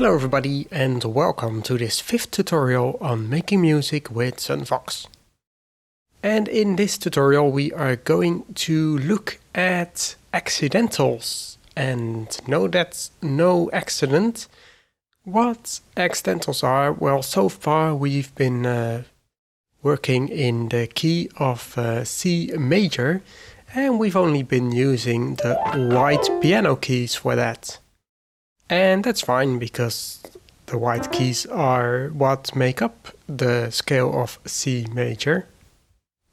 Hello everybody and welcome to this 5th tutorial on making music with SunVox. And in this tutorial we are going to look at accidentals. And no, that's no accident. What accidentals are? Well, so far we've been working in the key of C major, and we've only been using the white piano keys for that. And that's fine because the white keys are what make up the scale of C major.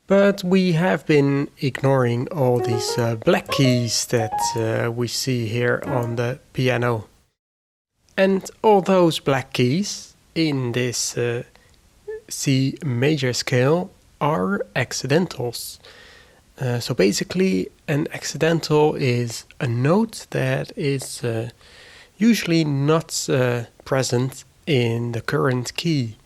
But we have been ignoring all these black keys that we see here on the piano. And all those black keys in this C major scale are accidentals. So basically an accidental is a note that is usually not present in the current key.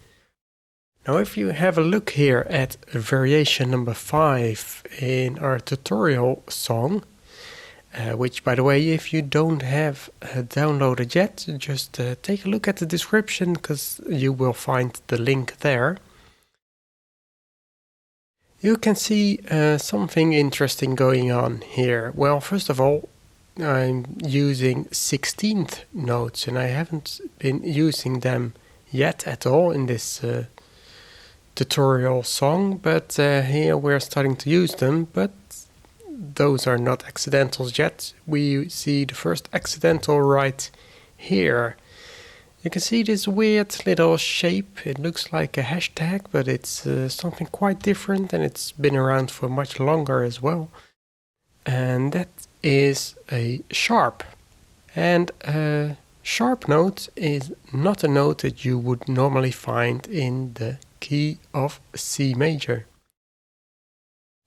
Now if you have a look here at variation number 5 in our tutorial song, which by the way, if you don't have downloaded yet, just take a look at the description because you will find the link there. You can see something interesting going on here. Well, first of all, I'm using 16th notes and I haven't been using them yet at all in this tutorial song, but here we're starting to use them, but those are not accidentals yet. We see the first accidental right here. You can see this weird little shape. It looks like a hashtag, but it's something quite different and it's been around for much longer as well. And that is a sharp. And a sharp note is not a note that you would normally find in the key of C major.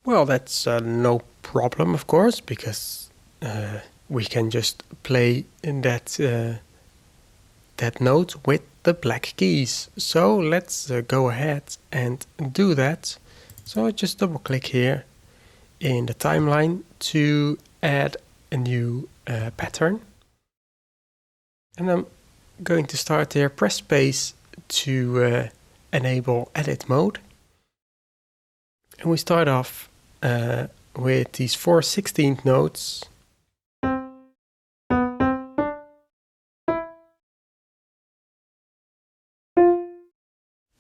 Well, that's no problem, of course, because we can just play in that note with the black keys. So let's go ahead and do that. So I just double click here in the timeline to add a new pattern. And I'm going to start here, press space to enable edit mode. And we start off with these 4 16th notes.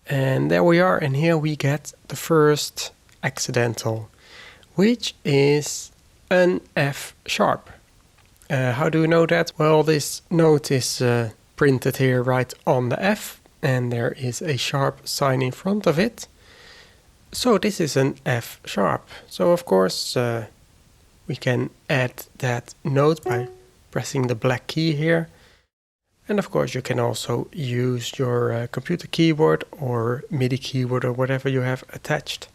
And there we are, and here we get the first accidental, which is an F sharp. How do we know that? Well, this note is printed here right on the F, and there is a sharp sign in front of it. So this is an F sharp. So of course we can add that note by pressing the black key here. And of course you can also use your computer keyboard or MIDI keyboard or whatever you have attached.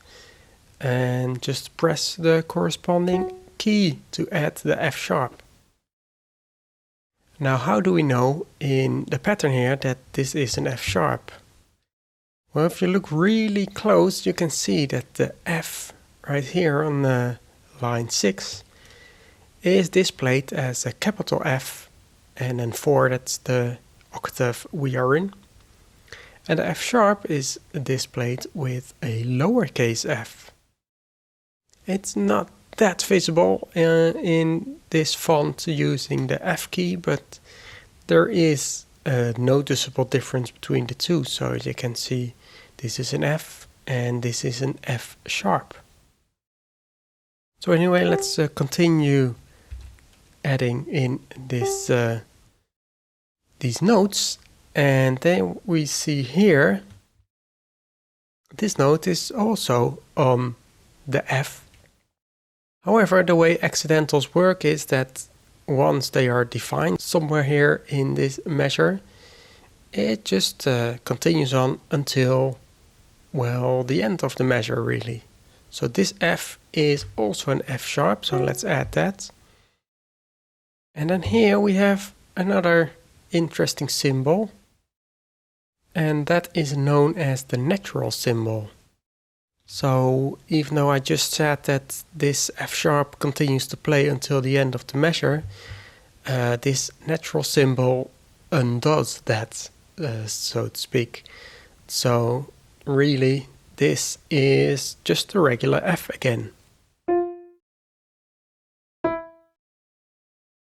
And just press the corresponding key to add the F sharp. Now how do we know in the pattern here that this is an F sharp? Well, if you look really close, you can see that the F right here on the line 6 is displayed as a capital F, and then 4, that's the octave we are in. And the F sharp is displayed with a lowercase f. It's not that visible in this font using the F key, but there is a noticeable difference between the two. So you can see this is an F and this is an F sharp. So anyway, let's continue adding in this these notes, and then we see here this note is also on the F. However, the way accidentals work is that once they are defined somewhere here in this measure, it just continues on until, well, the end of the measure really. So this F is also an F sharp, so let's add that. And then here we have another interesting symbol, and that is known as the natural symbol. So even though I just said that this F sharp continues to play until the end of the measure, this natural symbol undoes that, so to speak. So really, this is just a regular F again.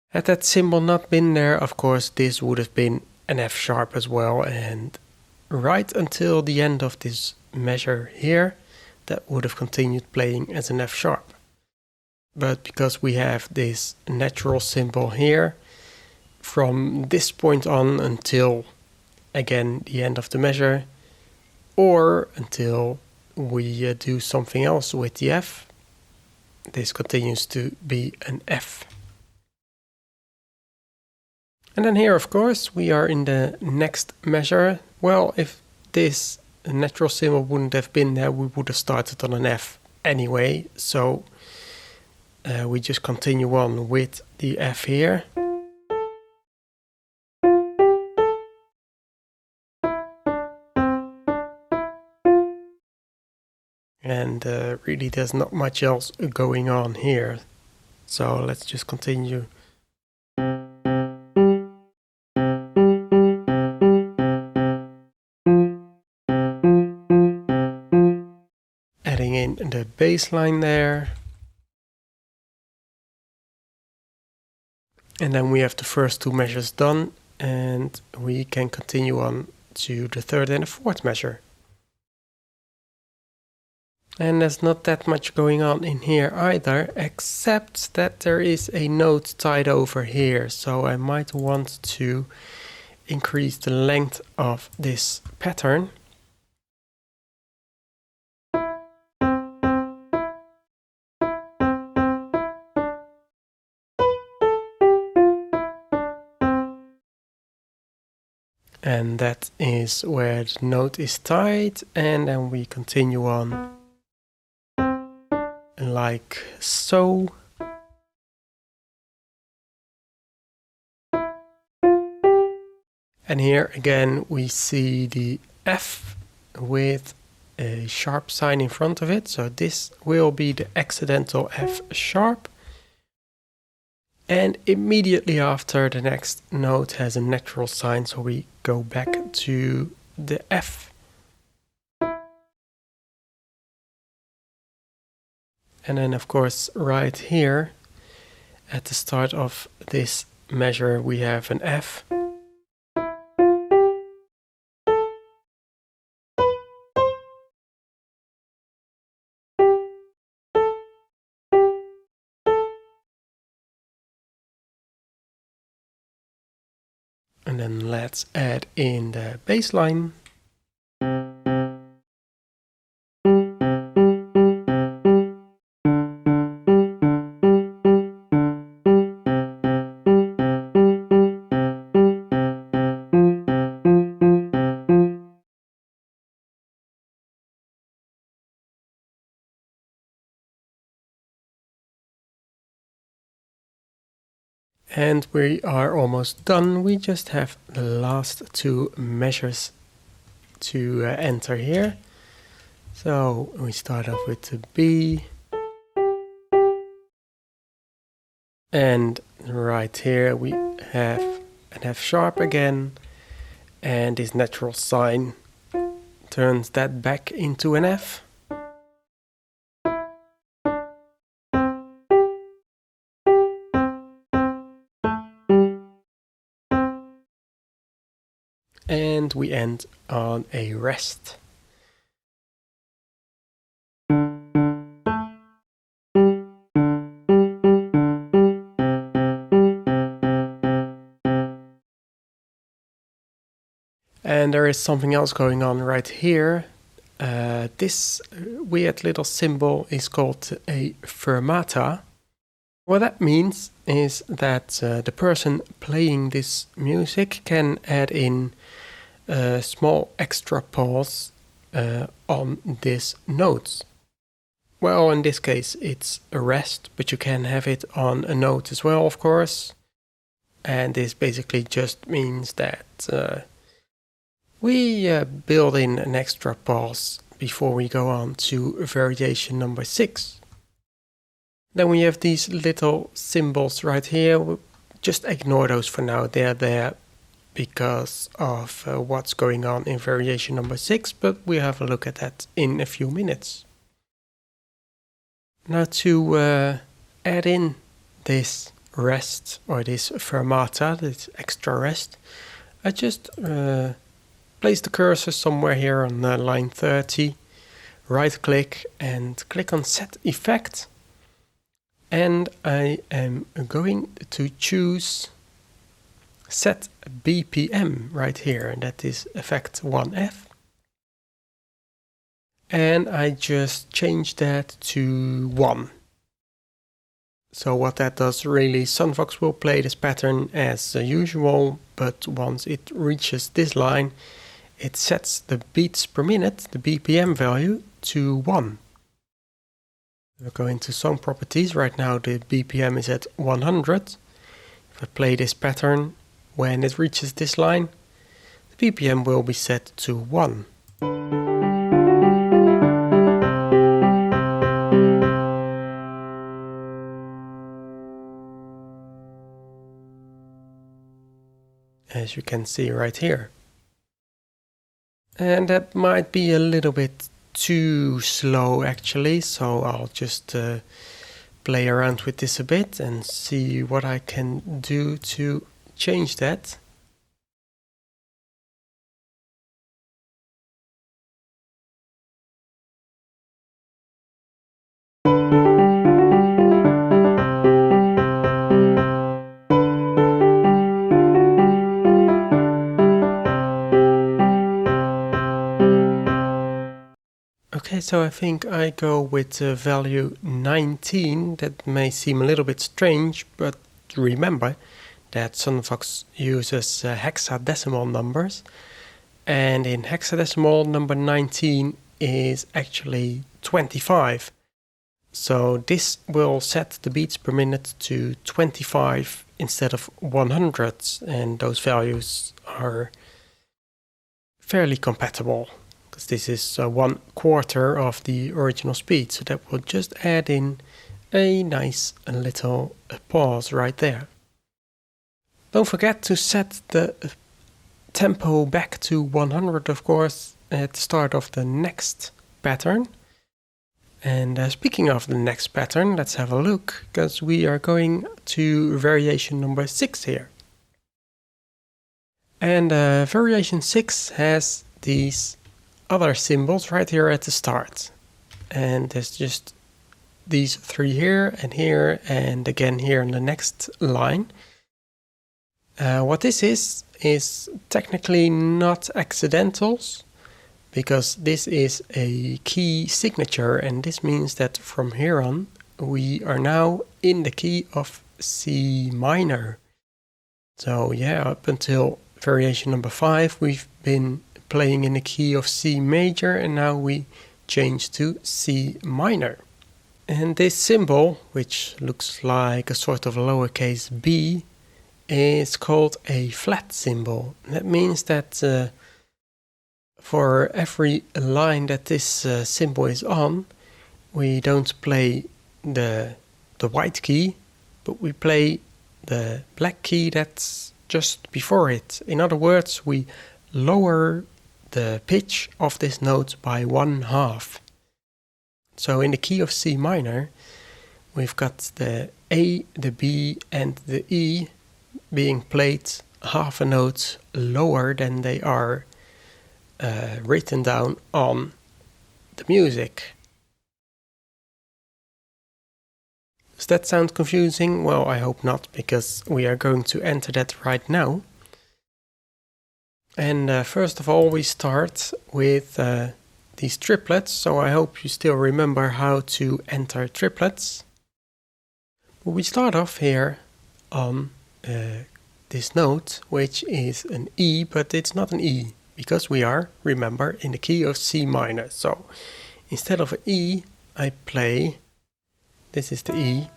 Had that symbol not been there, of course, this would have been an F sharp as well, and right until the end of this measure here, that would have continued playing as an F sharp. But because we have this natural symbol here, from this point on until, again, the end of the measure, or until we do something else with the F, this continues to be an F. And then here, of course, we are in the next measure. Well, if this natural symbol wouldn't have been there, we would have started on an F anyway. So we just continue on with the F here. And really there's not much else going on here. So let's just continue. Adding in the bass line there. And then we have the first two measures done, and we can continue on to the third and the fourth measure. And there's not that much going on in here either, except that there is a note tied over here. So I might want to increase the length of this pattern. And that is where the note is tied, and then we continue on like so. And here again we see the F with a sharp sign in front of it, so this will be the accidental F sharp. And immediately after, the next note has a natural sign, so we go back to the F. And then of course right here at the start of this measure we have an F. And then let's add in the bass line. And we are almost done. We just have the last two measures to enter here. So we start off with the B. And right here we have an F sharp again. And this natural sign turns that back into an F. And we end on a rest. And there is something else going on right here. This weird little symbol is called a fermata. What that means is that the person playing this music can add in a small extra pause on these notes. Well, in this case it's a rest, but you can have it on a note as well, of course. And this basically just means that we build in an extra pause before we go on to variation number 6. Then we have these little symbols right here. We'll just ignore those for now. They're there because of what's going on in variation number 6, but we'll have a look at that in a few minutes. Now to add in this rest, or this fermata, this extra rest, I just place the cursor somewhere here on line 30, right click and click on Set Effect, and I am going to choose Set BPM right here, and that is effect 1F. And I just change that to 1. So what that does really, SunVox will play this pattern as usual, but once it reaches this line, it sets the beats per minute, the BPM value, to 1. We'll go into song properties. Right now the BPM is at 100. If I play this pattern, when it reaches this line, the BPM will be set to 1. As you can see right here. And that might be a little bit too slow actually, so I'll just play around with this a bit and see what I can do to change that. Okay, so I think I go with the value 19. That may seem a little bit strange, but remember that SunVox uses hexadecimal numbers, and in hexadecimal number 19 is actually 25. So this will set the beats per minute to 25 instead of 100, and those values are fairly compatible, because this is 1/4 of the original speed, so that will just add in a nice little pause right there. Don't forget to set the tempo back to 100, of course, at the start of the next pattern. And speaking of the next pattern, let's have a look, because we are going to variation number 6 here. And variation 6 has these other symbols right here at the start. And there's just these 3 here, and again here in the next line. What this is technically not accidentals, because this is a key signature, and this means that from here on we are now in the key of C minor. So yeah, up until variation number 5 we've been playing in the key of C major, and now we change to C minor. And this symbol, which looks like a sort of lowercase b, is called a flat symbol. That means that for every line that this symbol is on, we don't play the white key, but we play the black key that's just before it. In other words, we lower the pitch of this note by 1/2. So in the key of C minor, we've got the A, the B, and the E being played half a note lower than they are written down on the music. Does that sound confusing? Well, I hope not, because we are going to enter that right now. And first of all, we start with these triplets, so I hope you still remember how to enter triplets. But we start off here on this note, which is an E, but it's not an E, because we are, remember, in the key of C minor. So instead of an E, I play, this is the E,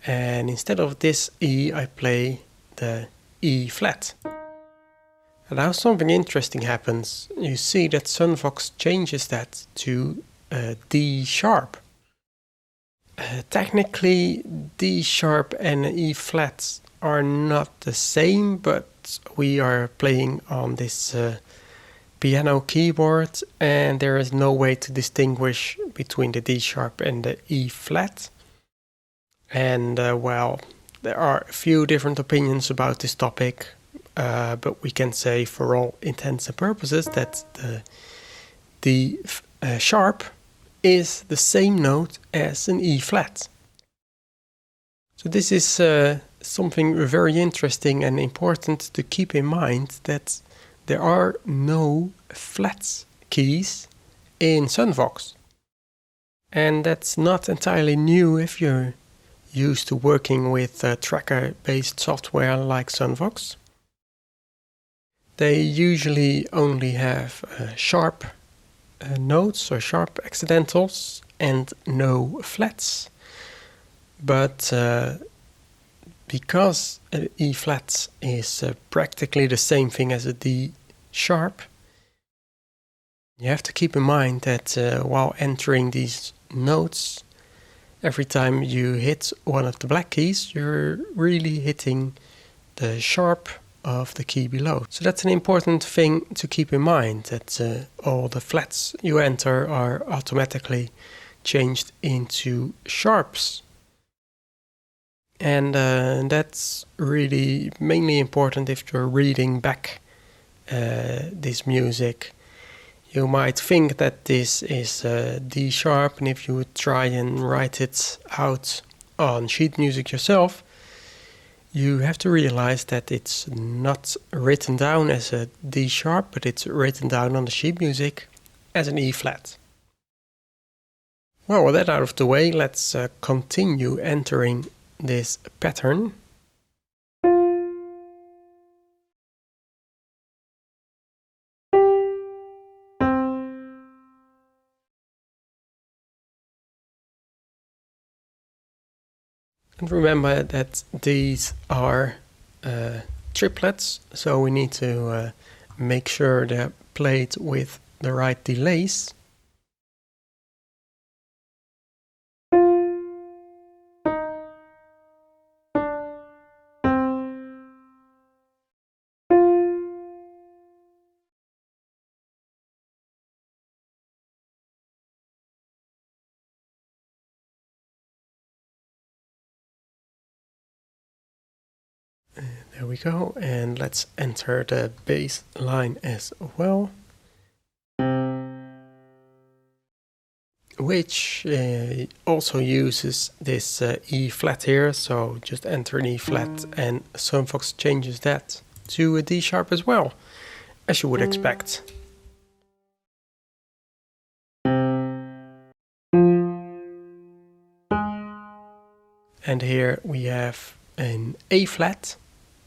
and instead of this E, I play the E flat. And now something interesting happens. You see that SunVox changes that to D sharp. Technically, D sharp and E flat are not the same, but we are playing on this piano keyboard, and there is no way to distinguish between the D sharp and the E flat. And well, there are a few different opinions about this topic, but we can say for all intents and purposes that the D sharp is the same note as an E flat. So this is something very interesting and important to keep in mind, that there are no flat keys in SunVox. And that's not entirely new if you're used to working with tracker-based software like SunVox. They usually only have sharp notes or sharp accidentals and no flats. But because an E flat is practically the same thing as a D sharp, you have to keep in mind that while entering these notes, every time you hit one of the black keys, you're really hitting the sharp of the key below. So that's an important thing to keep in mind, that all the flats you enter are automatically changed into sharps. And that's really mainly important if you're reading back this music. You might think that this is D sharp, and if you would try and write it out on sheet music yourself, you have to realize that it's not written down as a D sharp, but it's written down on the sheet music as an E flat. Well, with that out of the way, let's continue entering this pattern. And remember that these are triplets, so we need to make sure they're played with the right delays. There we go, and let's enter the bass line as well, which also uses this E flat here, so just enter an E flat and SunVox changes that to a D sharp as well, as you would expect. And here we have an A flat,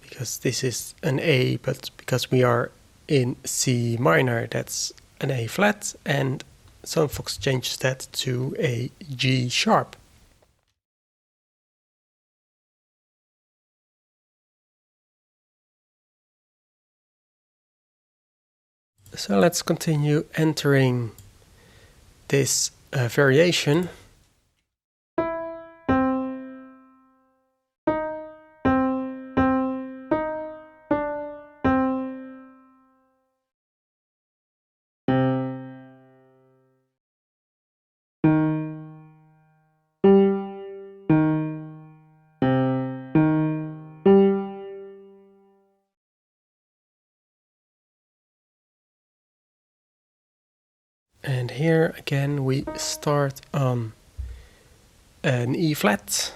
because this is an A, but because we are in C minor, that's an A flat, and SunVox changes that to a G sharp. So let's continue entering this variation. And here again we start on an E flat.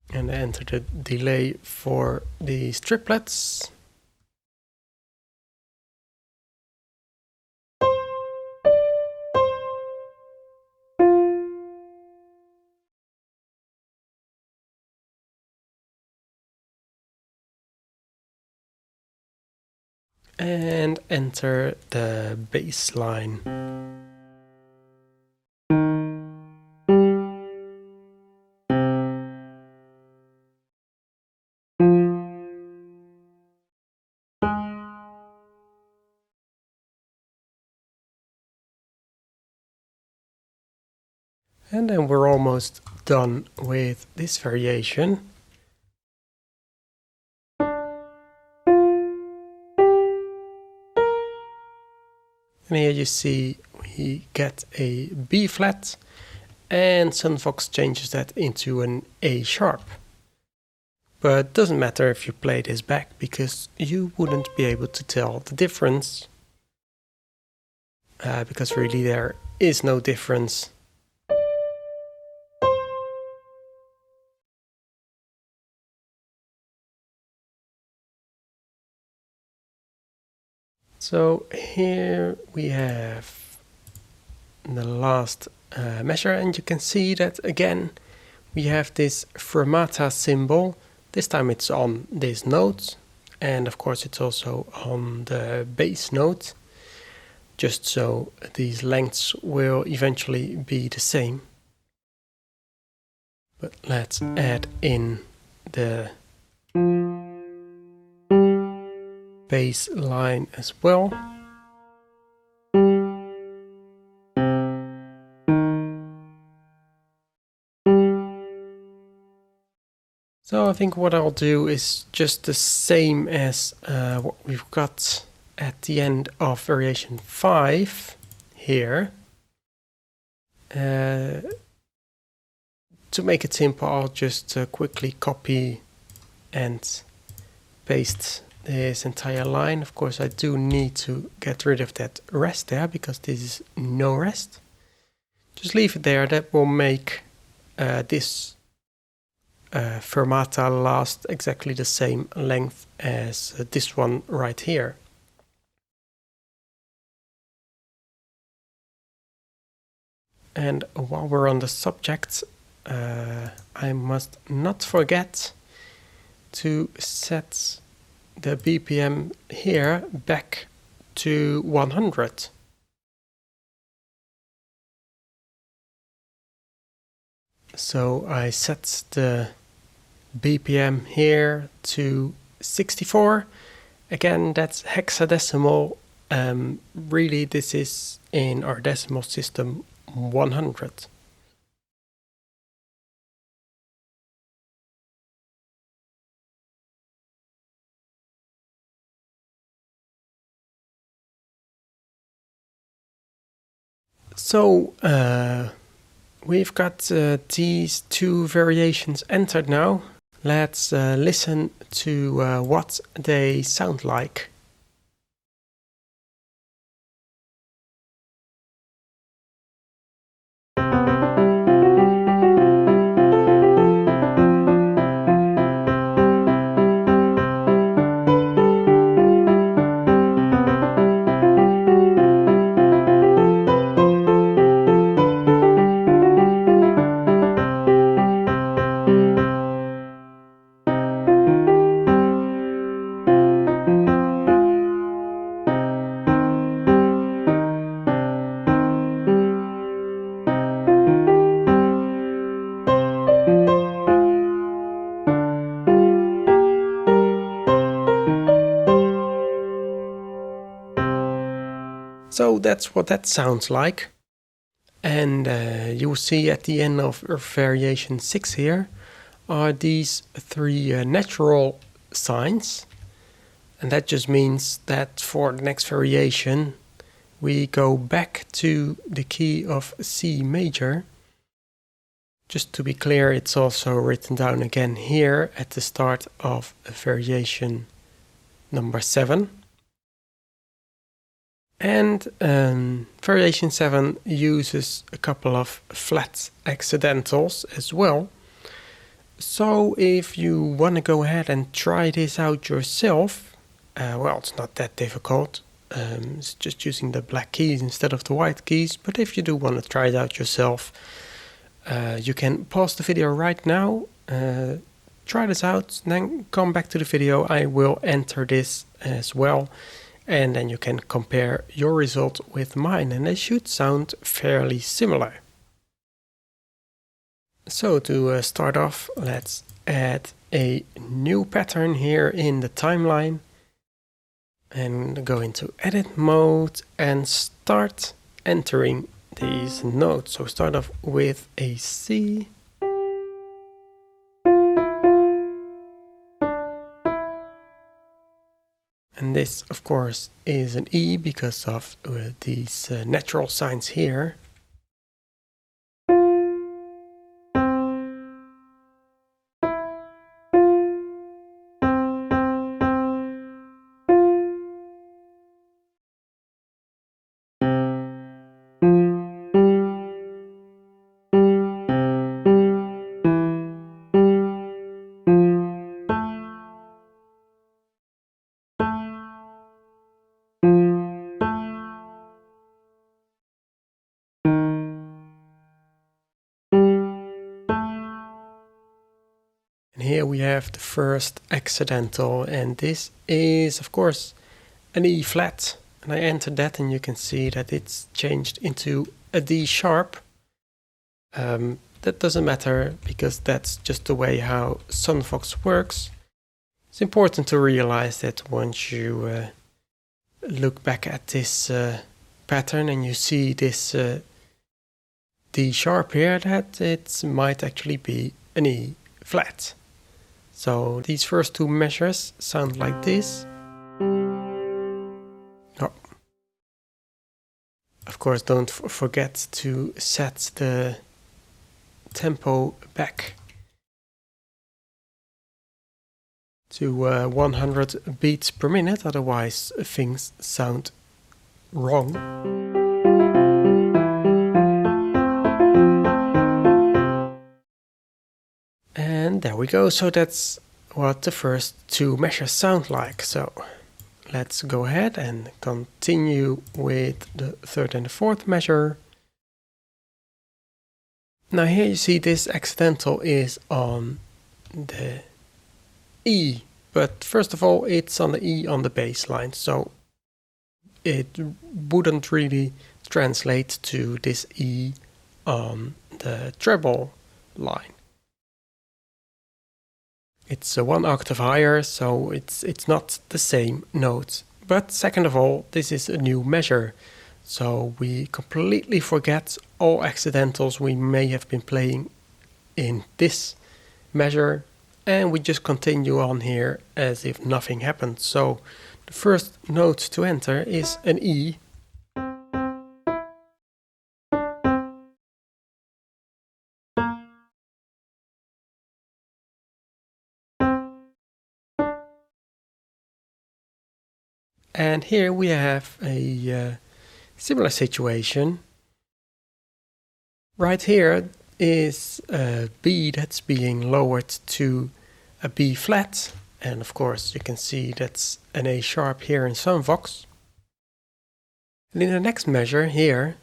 And enter the delay for these triplets. And enter the bass line. And then we're almost done with this variation. And here you see we get a B flat, and SunVox changes that into an A sharp. But it doesn't matter if you play this back, because you wouldn't be able to tell the difference. Because really there is no difference. So here we have the last measure, and you can see that again we have this Fermata symbol. This time it's on this note, and of course it's also on the bass note, just so these lengths will eventually be the same. But let's add in the bass line as well. So I think what I'll do is just the same as what we've got at the end of variation 5 here. To make it simple, I'll just quickly copy and paste this entire line. Of course, I do need to get rid of that rest there, because this is no rest. Just leave it there. That will make this Fermata last exactly the same length as this one right here. And while we're on the subject, I must not forget to set the BPM here back to 100. So I set the BPM here to 64. Again, that's hexadecimal. Really, this is in our decimal system 100. So we've got these two variations entered now. Let's listen to what they sound like. So that's what that sounds like. And you will see at the end of variation 6 here are these three natural signs. And that just means that for the next variation we go back to the key of C major. Just to be clear, it's also written down again here at the start of variation number 7. And variation 7 uses a couple of flat accidentals as well. So if you want to go ahead and try this out yourself, well, it's not that difficult. It's just using the black keys instead of the white keys. But if you do want to try it out yourself, you can pause the video right now, try this out, then come back to the video. I will enter this as well. And then you can compare your result with mine, and they should sound fairly similar. So to start off, let's add a new pattern here in the timeline and go into edit mode and start entering these notes. So start off with a C. And this, of course, is an E because of these natural signs here. And here we have the first accidental, and this is, of course, an E flat. And I entered that, and you can see that it's changed into a D sharp. That doesn't matter because that's just the way how SunVox works. It's important to realize that once you look back at this pattern and you see this D sharp here, that it might actually be an E flat. So these first two measures sound like this. Oh. Of course, don't forget to set the tempo back to 100 beats per minute, otherwise things sound wrong. And there we go, so that's what the first two measures sound like. So let's go ahead and continue with the third and the fourth measure. Now here you see this accidental is on the E, but first of all it's on the E on the bass line, so it wouldn't really translate to this E on the treble line. It's one octave higher, so it's not the same note. But second of all, this is a new measure, so we completely forget all accidentals we may have been playing in this measure, and we just continue on here as if nothing happened. So the first note to enter is an E. And here we have a similar situation. Right here is a B that's being lowered to a B flat. And of course you can see that's an A sharp here in SunVox. And in the next measure here,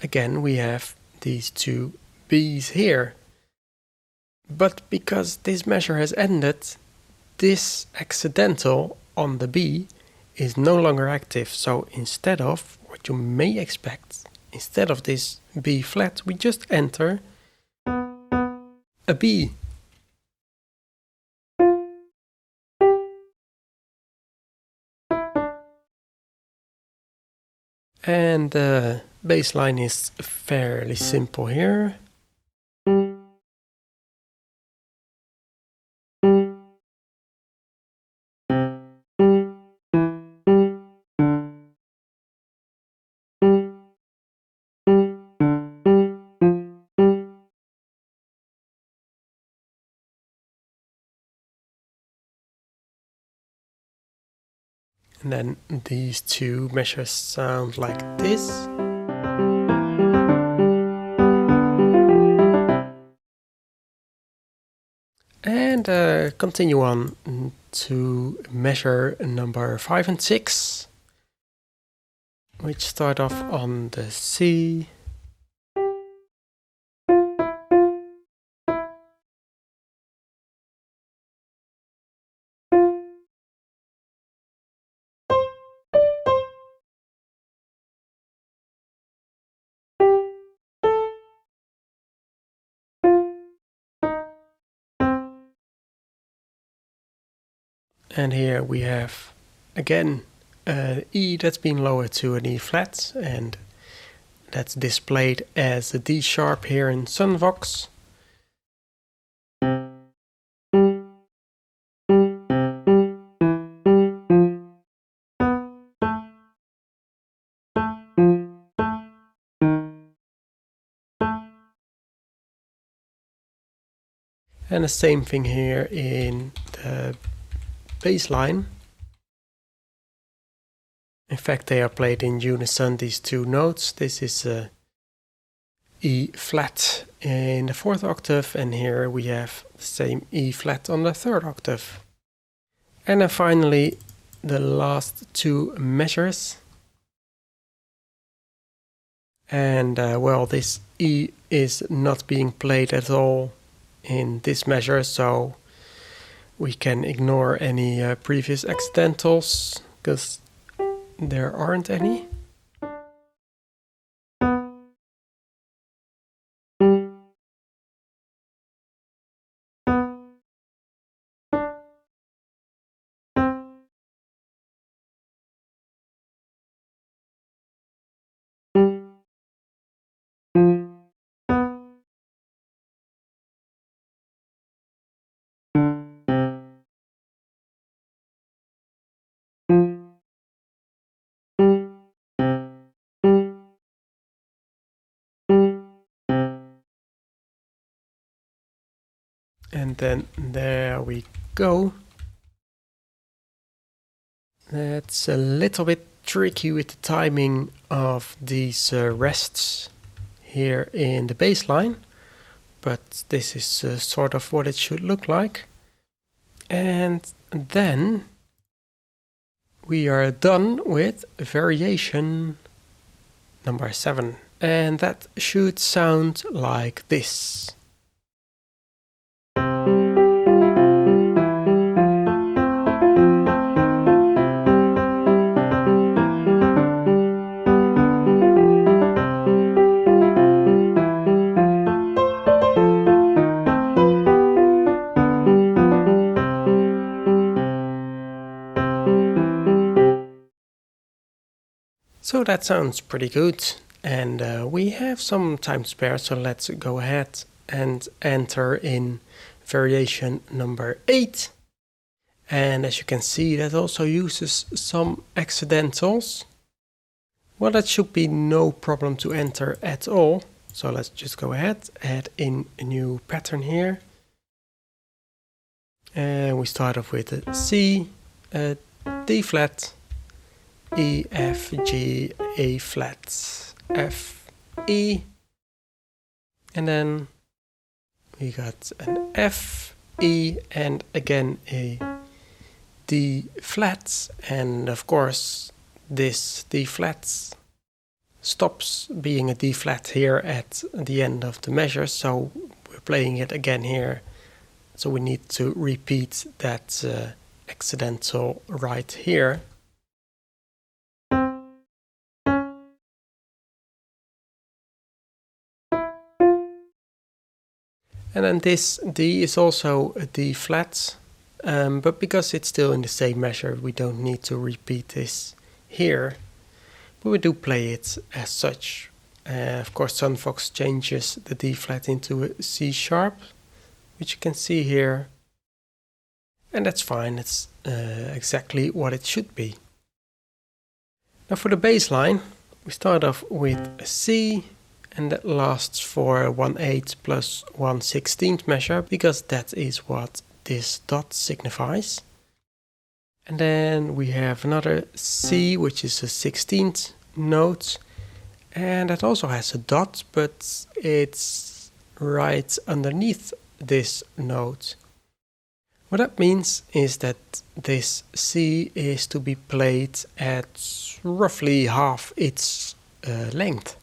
again we have these two B's here. But because this measure has ended, this accidental on the B is no longer active. So instead of what you may expect, instead of this B flat, we just enter a B. And the bass line is fairly simple here. And then these two measures sound like this. And continue on to measure number 5 and 6, which start off on the C. And here we have again an E that's being lowered to an E flat, and that's displayed as a D sharp here in SunVox. And the same thing here in the bass line. In fact, they are played in unison, these two notes. This is a E flat in the 4th octave, and here we have the same E flat on the 3rd octave. And then finally, the last two measures. And well, this E is not being played at all in this measure, so we can ignore any previous accidentals, because there aren't any. And then there we go. That's a little bit tricky with the timing of these rests here in the bass line, but this is sort of what it should look like. And then we are done with variation number 7, and that should sound like this. So that sounds pretty good, and we have some time to spare, so let's go ahead and enter in variation number 8. And as you can see, that also uses some accidentals. Well, that should be no problem to enter at all. So let's just go ahead, add in a new pattern here. And we start off with a C, a D flat, E, F, G, A flat, F, E. And then we got an F, E, and again a D flat. And of course, this D flat stops being a D flat here at the end of the measure. So we're playing it again here. So we need to repeat that accidental right here. And then this D is also a D flat, but because it's still in the same measure, we don't need to repeat this here. But we do play it as such. Of course, SunVox changes the D flat into a C sharp, which you can see here. And that's fine, it's exactly what it should be. Now for the bass line, we start off with a C, and that lasts for 1/8 plus 1/16 measure, because that is what this dot signifies. And then we have another C, which is a 16th note, and that also has a dot, but it's right underneath this note. What that means is that this C is to be played at roughly half its length.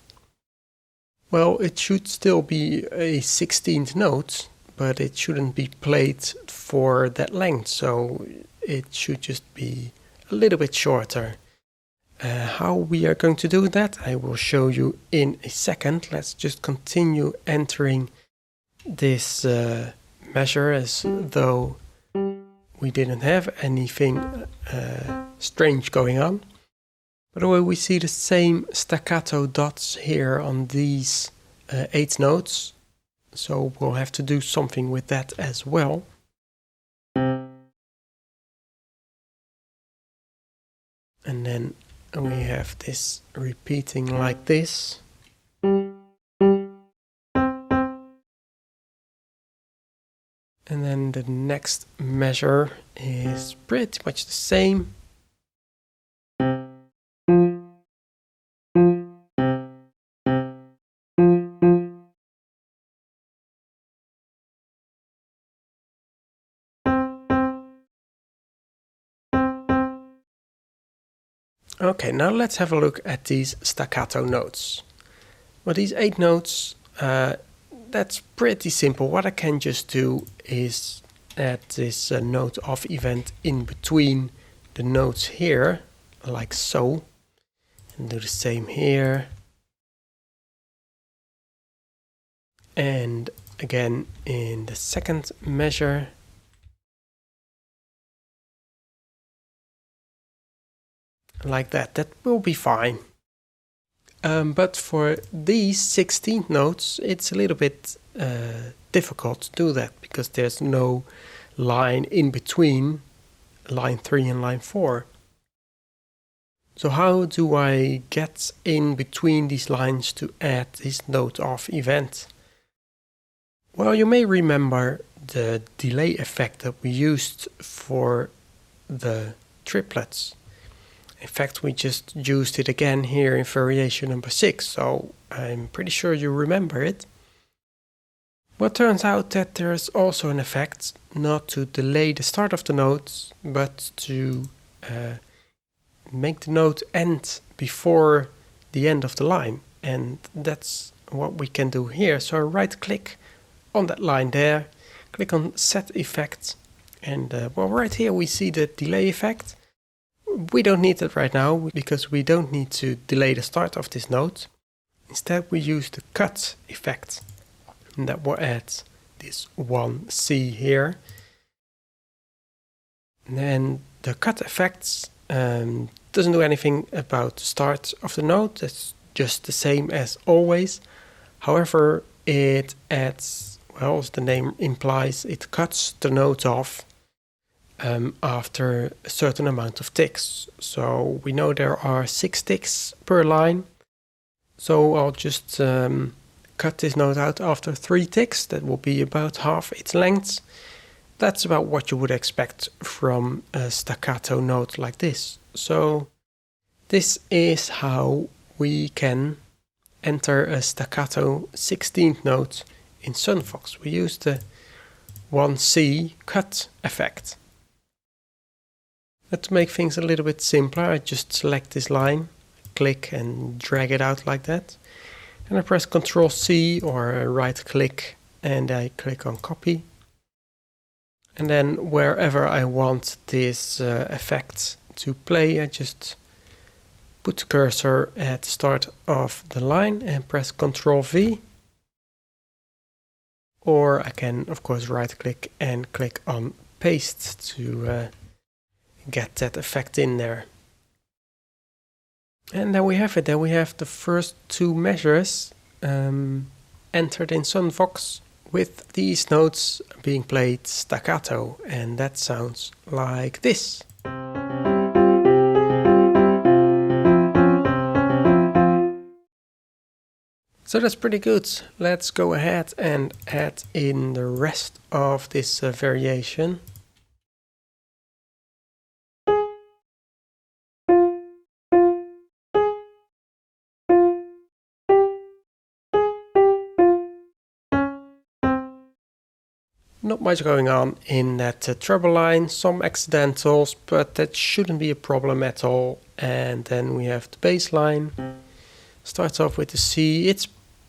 Well, it should still be a 16th note, but it shouldn't be played for that length, so it should just be a little bit shorter. How we are going to do that, I will show you in a second. Let's just continue entering this measure as though we didn't have anything strange going on. By the way, we see the same staccato dots here on these 8 notes, so we'll have to do something with that as well. And then we have this repeating like this. And then the next measure is pretty much the same. Okay, now let's have a look at these staccato notes. Well, these 8 notes, that's pretty simple. What I can just do is add this note off event in between the notes here, like so. And do the same here. And again in the second measure. Like that. That will be fine. But for these 16th notes, it's a little bit difficult to do that because there's no line in between line 3 and line 4. So how do I get in between these lines to add this note off event? Well, you may remember the delay effect that we used for the triplets. In fact, we just used it again here in variation number 6, so I'm pretty sure you remember it. Well, it turns out that there's also an effect not to delay the start of the note, but to make the note end before the end of the line. And that's what we can do here. So right click on that line there, click on set effect, and well, right here we see the delay effect. We don't need that right now because we don't need to delay the start of this note. Instead we use the cut effect, and that will add this 1C here. And then the cut effect doesn't do anything about the start of the note. It's just the same as always. However, it adds, well, as the name implies, it cuts the note off after a certain amount of ticks. So we know there are 6 ticks per line. So I'll just cut this note out after 3 ticks. That will be about half its length. That's about what you would expect from a staccato note like this. So this is how we can enter a staccato 16th note in SunVox. We use the 1C cut effect. But to make things a little bit simpler, I just select this line, click and drag it out like that. And I press Ctrl C or right click and I click on copy. And then wherever I want this effect to play, I just put the cursor at the start of the line and press Ctrl V. Or I can, of course, right click and click on paste to get that effect in there. And there we have it. There we have the first 2 measures entered in SunVox with these notes being played staccato, and that sounds like this. So that's pretty good. Let's go ahead and add in the rest of this variation. Not much going on in that treble line, some accidentals, but that shouldn't be a problem at all. And then we have the bass line. Starts off with the C. It's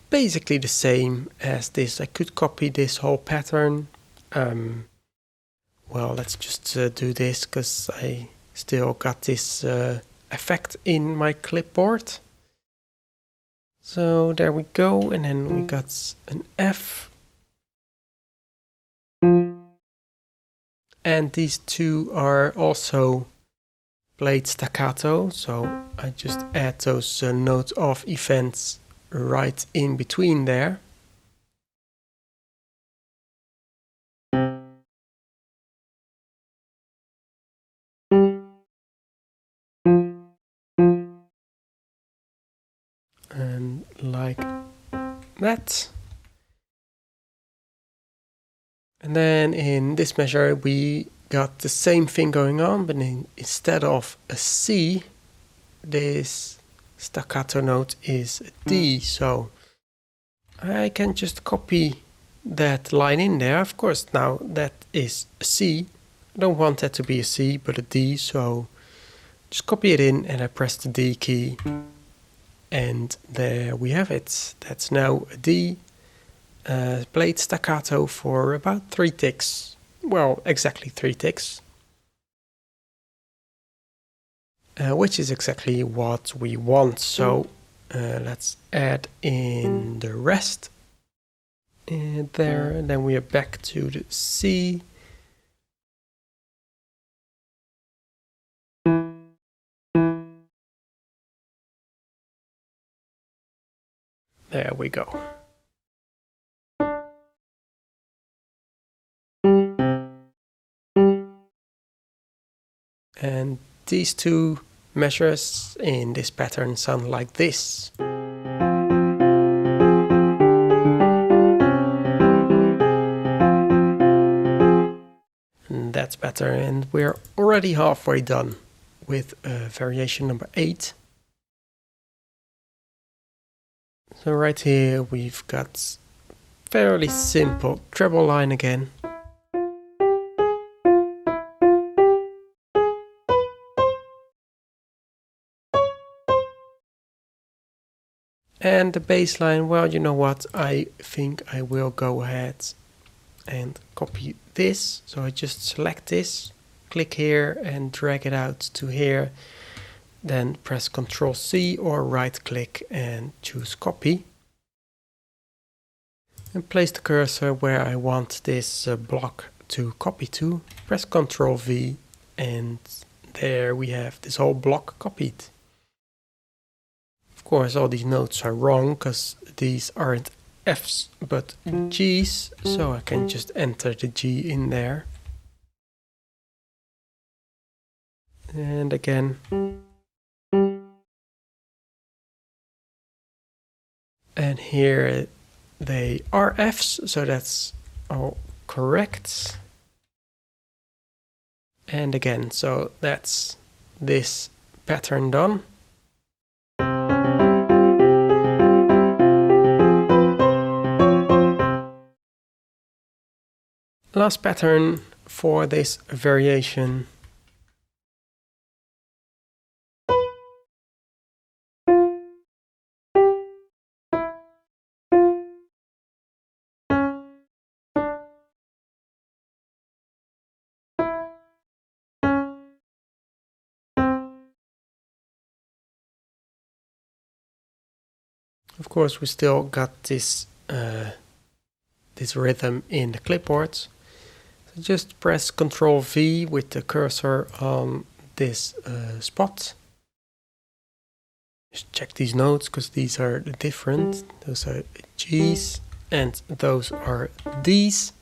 basically the same as this. I could copy this whole pattern. Well, let's just do this because I still got this effect in my clipboard. So there we go, and then we got an F. And these 2 are also played staccato, so I just add those notes of events right in between there. And like that. And then in this measure we got the same thing going on, but instead of a C, this staccato note is a D. So I can just copy that line in there. Of course, now that is a C. I don't want that to be a C, but a D. So just copy it in and I press the D key. And there we have it. That's now a D. Played staccato for about 3 ticks. Well, exactly 3 ticks. Which is exactly what we want. So let's add in the rest. And there, and then we are back to the C. There we go. And these two measures in this pattern sound like this. And that's better, and we're already halfway done with variation number 8. So right here we've got fairly simple treble line again. And the bass line, well, you know what, I think I will go ahead and copy this. So I just select this, click here and drag it out to here. Then press Ctrl C or right click and choose copy. And place the cursor where I want this block to copy to. Press Ctrl V and there we have this whole block copied. Of course, all these notes are wrong because these aren't Fs but Gs, so I can just enter the G in there. And again. And here they are Fs, so that's all correct. And again, so that's this pattern done. Last pattern for this variation. Of course, we still got this this rhythm in the clipboard. So just press Ctrl V with the cursor on this spot. Just check these notes because these are different. Those are G's and those are D's.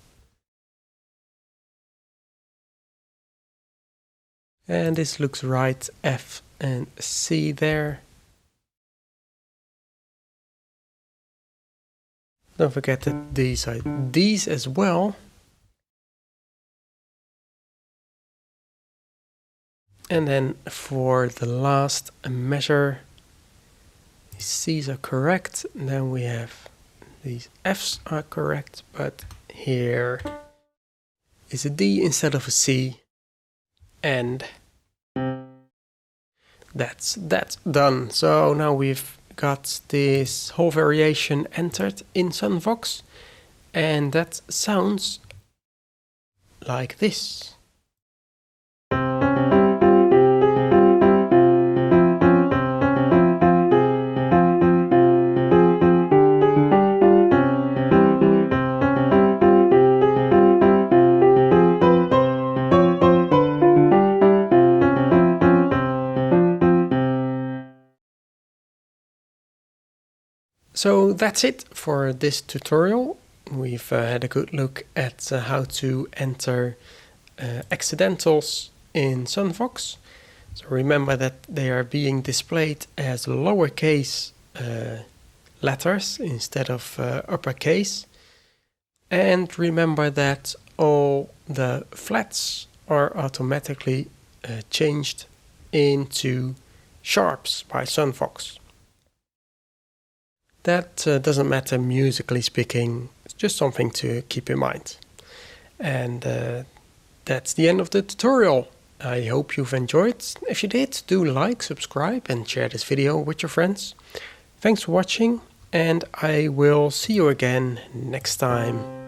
And this looks right, F and C there. Don't forget that these are D's as well. And then for the last measure, these C's are correct. And then we have these F's are correct, but here is a D instead of a C. And that's done. So now we've got this whole variation entered in SunVox, and that sounds like this. So that's it for this tutorial. We've had a good look at how to enter accidentals in SunVox. So remember that they are being displayed as lowercase letters instead of uppercase. And remember that all the flats are automatically changed into sharps by SunVox. That doesn't matter musically speaking, it's just something to keep in mind. And that's the end of the tutorial. I hope you've enjoyed. If you did, do like, subscribe and share this video with your friends. Thanks for watching, and I will see you again next time.